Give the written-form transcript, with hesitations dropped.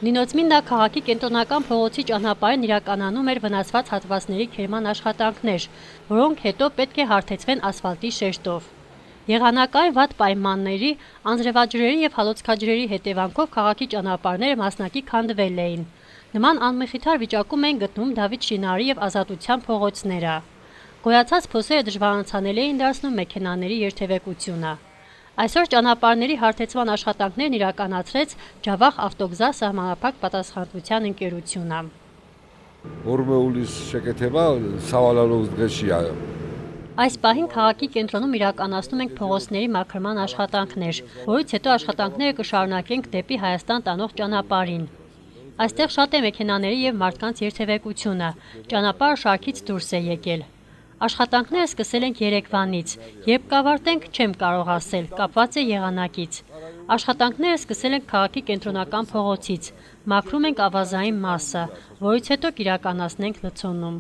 Նինոցմիննա քաղաքի կենտրոնական փողոցի ճանապարհին իրականանում էր վնասված հատվածների քերման աշխատանքներ, որոնք հետո պետք է հարթեցվեն ասֆալտի շեշտով։ Եղանակային վատ պայմանների, անձրևաջրերի եւ հալոցքաջրերի հետևանքով քաղաքի ճանապարհները մասնակի քանդվել էին։ Նման անմխիթար վիճակում էին գտնում Դավիթ Շինարարի եւ Ազատության փողոցները։ Գոյացած փոսերը դժվարանցանելի էին դարձնում մեքենաների երթևեկությունը։ Այսօր ճանապարհների հարթեցման աշխատանքներն իրականացրեց Ջավախ ավտոգզա սահմանափակ պատասխանատվության ընկերությունը։ Այս պահին քաղաքի կենտրոնում իրականացնում ենք փողոցների մաքրման աշխատանքներ, որից հետո աշխատանքները կշարունակենք դեպի Հայաստան տանող ճանապարհին։ Այստեղ շատ է մեքենաների եւ մարդկանց երթևեկությունը, ճանապարհը շարքից դուրս է եկել։ Աշխատանքները սկսել ենք երեկվանից, երբ կավարտենք չեմ կարող ասել, կապված է եղանակից։ Աշխատանքները սկսել ենք քաղաքի կենտրոնական փողոցից, մաքրում ենք ավազային մասը, որից հետո կիրականացնենք լցոնում։